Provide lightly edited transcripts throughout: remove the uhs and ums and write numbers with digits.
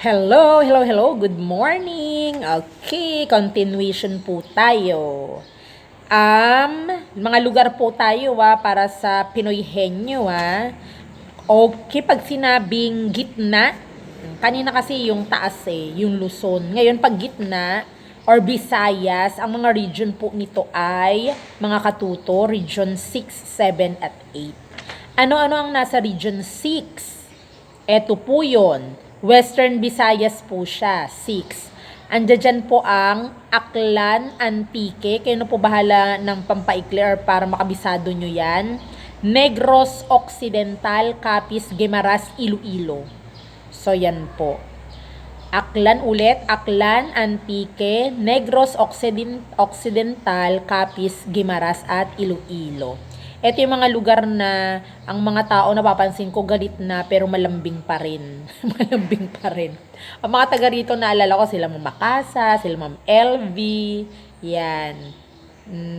Hello, hello, hello. Good morning. Okay, continuation po tayo. Mga lugar po tayo para sa Pinoy Henyo Okay, pag sinabing gitna, kanina kasi yung taas yung Luzon. Ngayon pag gitna or Visayas, ang mga region po nito ay mga katuto, region 6, 7 at 8. Ano-ano ang nasa region 6? Eto po yun. Western Visayas po siya, 6. Andiyan dyan po ang Aklan, Antique. Kayo na po bahala ng pampaikli or para makabisado nyo yan. Negros Occidental, Capiz, Guimaras, Iloilo. So yan po. Aklan ulit, Aklan, Antique, Negros Occidental, Capiz, Guimaras at Iloilo. Ito yung mga lugar na ang mga tao napapansin ko galit na pero malambing pa rin. Malambing pa rin. Ang mga taga rito naalala ko sila Ma'am Makasa, sila Ma'am LV, yan.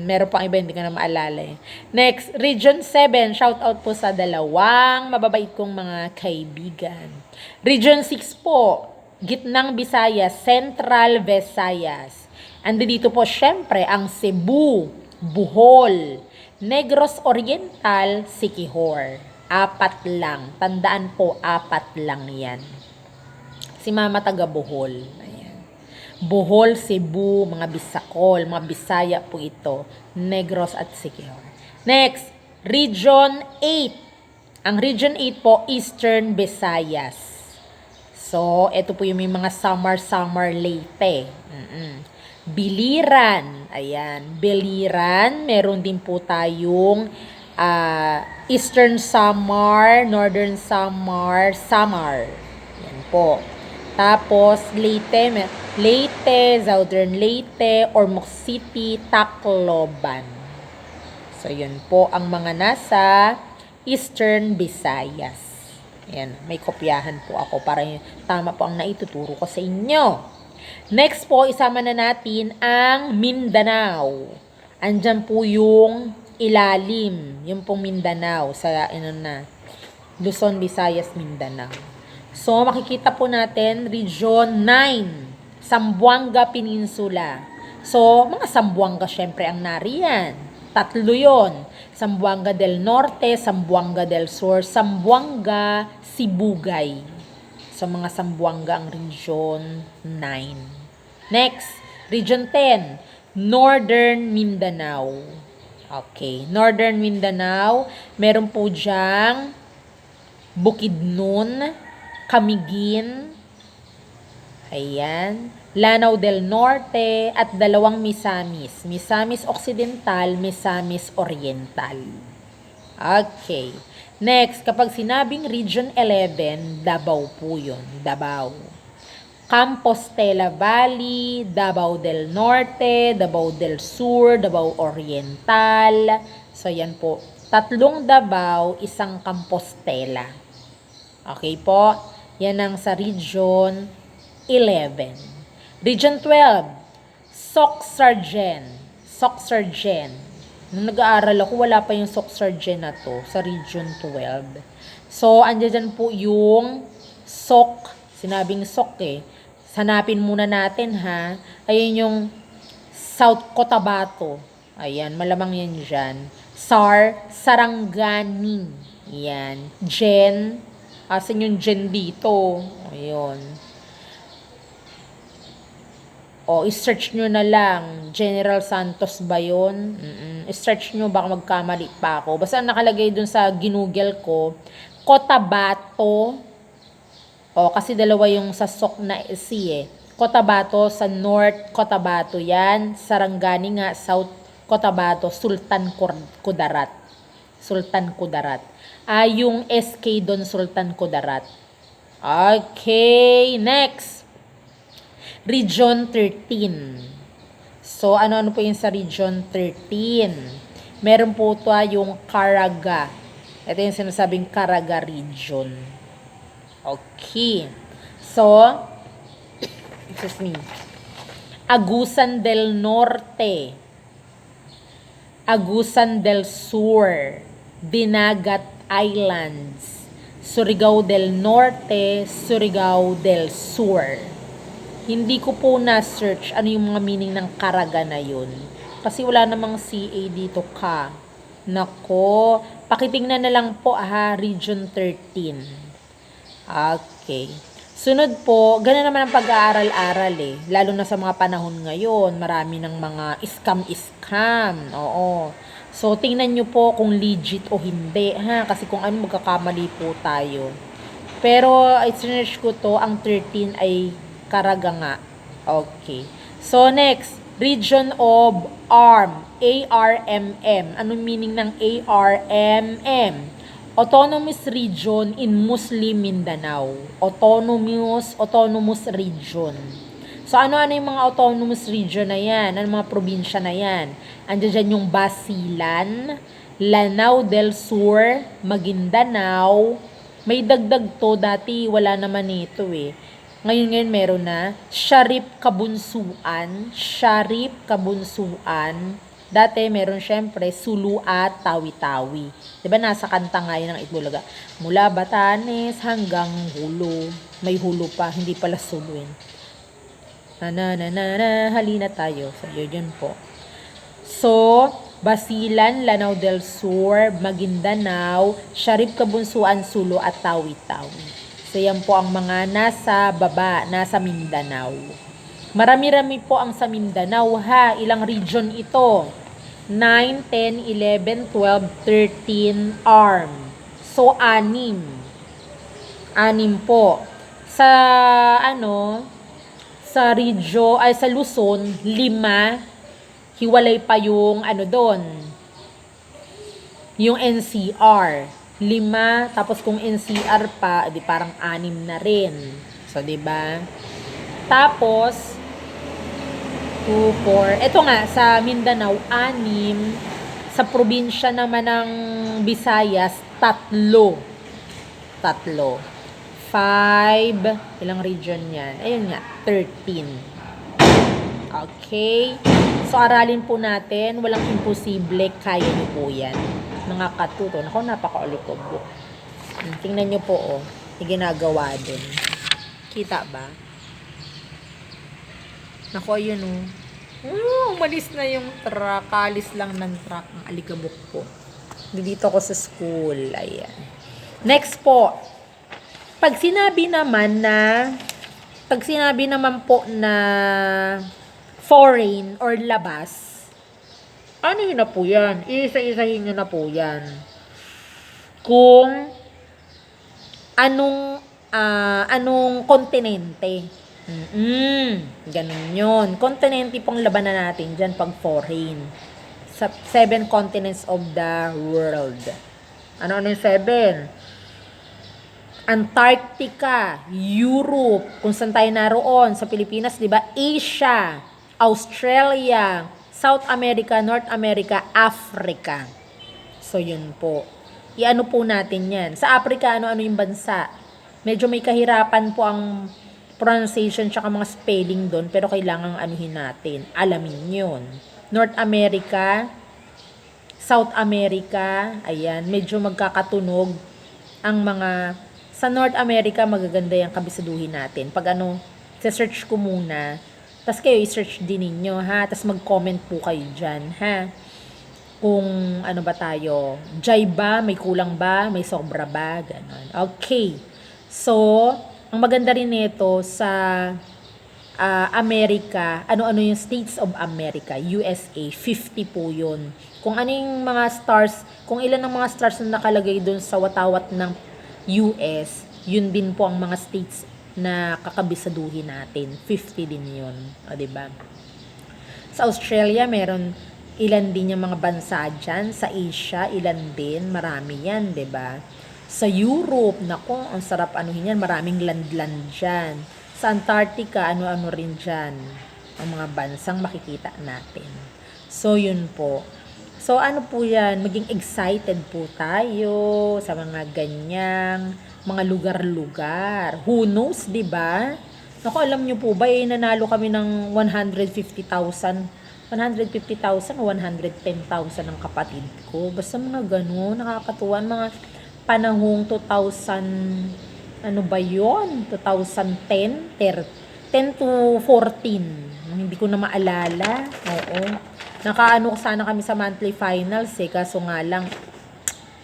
Meron pang iba, hindi ko na maalala Next, Region 7, shout out po sa dalawang mababait kong mga kaibigan. Region 6 po, Gitnang Visayas, Central Visayas. Andi dito po syempre ang Cebu, Bohol, Negros Oriental, Siquijor. 4 lang. Tandaan po, 4 lang yan. Si Mama taga Bohol. Ayan. Bohol, Cebu, mga Bisacol, mga Bisaya po ito. Negros at Siquijor. Next, Region 8. Ang Region 8 po, Eastern Visayas. So, ito po yung may mga summer Leyte. Biliran. Ayan. Biliran. Meron din po tayong Eastern Samar, Northern Samar, Samar. Yan po. Tapos, Leyte, Southern Leyte, Ormoc City, Tacloban. So, yun po ang mga nasa Eastern Visayas. Ayan, may kopyahan po ako para tama po ang naituturo ko sa inyo. Next po, isama na natin ang Mindanao. Andyan po yung ilalim, yung pong Mindanao sa Luzon, Visayas, Mindanao. So, makikita po natin, Region 9, Zamboanga Peninsula. So, mga Zamboanga syempre ang nariyan. 3 yon. Zamboanga del Norte, Zamboanga del Sur, Zamboanga, Sibugay. So, mga Zamboanga ang Region 9. Next, Region 10, Northern Mindanao. Okay, Northern Mindanao, meron po dyang Bukidnon, Camiguin, ayan, Lanao del Norte, at 2 Misamis. Misamis Occidental, Misamis Oriental. Okay. Next, kapag sinabing Region 11, Davao po yun. Davao. Compostela Valley, Davao del Norte, Davao del Sur, Davao Oriental. So, yan po. 3 Davao, 1 Compostela. Okay po? Yan ang sa Region 11. Region 12, Soc-Sargen. Soc-Sargen. Nung nag-aaral ako, wala pa yung Soc-Sargen na to sa Region 12. So, andyan po yung Soc. Sinabing Soc Hanapin muna natin ha. Ayun yung South Cotabato. Ayan, malamang yan dyan. Sarangani. Ayan. Gen. Asan yung Gen dito? Ayun. O, i-search nyo na lang. General Santos ba yun? I-search nyo, baka magkamali pa ako. Basta nakalagay dun sa ginugel ko, Cotabato. O, kasi dalawa yung sa Soc na Cotabato sa North Cotabato yan. Sarangani nga, South Cotabato, Sultan Kudarat. Sultan Kudarat. Yung SK doon, Sultan Kudarat. Okay, next. Region 13. So, ano-ano po yun sa Region 13? Meron po ito yung Caraga. Ito yung sinasabing Caraga Region. Okay. So, excuse me. Agusan del Norte. Agusan del Sur. Dinagat Islands. Surigao del Norte, Surigao del Sur. Hindi ko po na-search ano yung mga meaning ng Caraga na yun. Kasi wala namang CA dito ka. Nako, pakitingnan na lang po Region 13. Okay. Sunod po, gano'n naman ang pag-aaral-aral eh. Lalo na sa mga panahon ngayon, marami ng mga scam-scam. Oo. So, tingnan nyo po kung legit o hindi, ha? Kasi kung ano, magkakamali po tayo. Pero, i-search ko to, ang 13 ay Caraga nga. Okay. So, next, Region of ARM. ARMM. Anong meaning ng ARMM? Autonomous Region in Muslim Mindanao. Autonomous Region. So, ano-ano yung mga autonomous region na yan? Ano mga probinsya na yan? Andiyan dyan yung Basilan, Lanao del Sur, Maguindanao. May dagdag to. Dati wala naman ito eh. Ngayon meron na. Sharif Kabunsuan. Dati meron syempre Sulu at Tawi-Tawi. 'Di ba nasa kanta nga yun ng Itbulaga. Mula Batanes hanggang Hulo. May Hulo pa, hindi pala Sulu yun. Halina tayo. So yun po. So, Basilan, Lanao del Sur, Maguindanao, Sharif Kabunsuan, Sulu at Tawi-Tawi. So yan po ang mga nasa baba, nasa Mindanao. Marami-rami po ang sa Mindanao ha. Ilang region ito? 9, 10, 11, 12, 13 ARM. So, 6. 6 po. Sa, sa sa Luzon, 5. Hiwalay pa yung, doon. Yung NCR. 5. Tapos kung NCR pa, di parang 6 na rin. So, di ba? Tapos, 2, 4. Ito nga, sa Mindanao, 6. Sa probinsya naman ng Visayas, 3. 5. Ilang region yan? Ayun nga, 13. Okay. So, aralin po natin. Walang imposible. Kaya niyo po yan. Mga katuto. Naku, napaka-alikabok. Tingnan niyo po, oh. Yung ginagawa dun. Kita ba? Naku, ayun umalis na yung truck. Kalis lang ng truck. Ang alikabok po. Dito ako sa school. Ayan. Next po. Pag sinabi naman po na foreign or labas, ano yun na po yan? Isa-isahin nyo na po yan. Kung anong kontinente. Ganun yun. Kontinente pong labanan natin dyan pag foreign. Sa 7 continents of the world. Ano yung 7? Antarctica, Europe, kung saan tayo naroon, sa Pilipinas, di ba? Asia, Australia, South America, North America, Africa. So, yun po. Iano po natin yan. Sa Africa, ano-ano yung bansa? Medyo may kahirapan po ang pronunciation tsaka mga spelling doon, pero kailangan anuhin natin. Alamin yun. North America, South America, ayan, medyo magkakatunog ang mga, sa North America, magaganda yung kabisaduhin natin. Pag search ko muna, tas kayo i-search din ninyo, ha? Tas mag-comment po kayo dyan, ha? Kung ano ba tayo, jay ba, may kulang ba, may sobra ba, ganon. Okay. So, ang maganda rin nito sa America, ano-ano yung States of America, USA, 50 po yun. Kung ano yung mga stars, kung ilan ang mga stars na nakalagay doon sa watawat ng US, yun din po ang mga states na kakabisaduhin natin. 50 din yun. O, diba? Sa Australia, meron ilan din yung mga bansa dyan. Sa Asia, ilan din. Marami yan, diba? Sa Europe, nako, ang sarap anuhin yan. Maraming land-land dyan. Sa Antarctica, ano-ano rin dyan. Ang mga bansang makikita natin. So, yun po. So, ano po yan? Maging excited po tayo sa mga ganyang mga lugar-lugar. Who knows, di ba? Naku, alam nyo po ba, nanalo kami ng 150,000 o 110,000 ng kapatid ko. Basta mga ganun, nakakatuwa. Mga panahong 2000, ano ba yon 2010, 10 to 14. Hindi ko na maalala. Oo. Nakaano sana kami sa monthly finals kaso nga lang,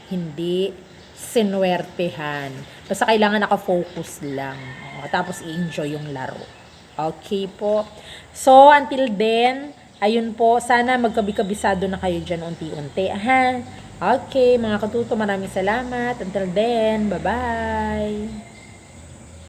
hindi sinwertehan. Basta kailangan nakafocus lang. Tapos i-enjoy yung laro. Okay po. So, until then, ayun po, sana magkabi-kabisado na kayo dyan unti-unti. Ha? Okay, mga katuto, maraming salamat. Until then, bye-bye.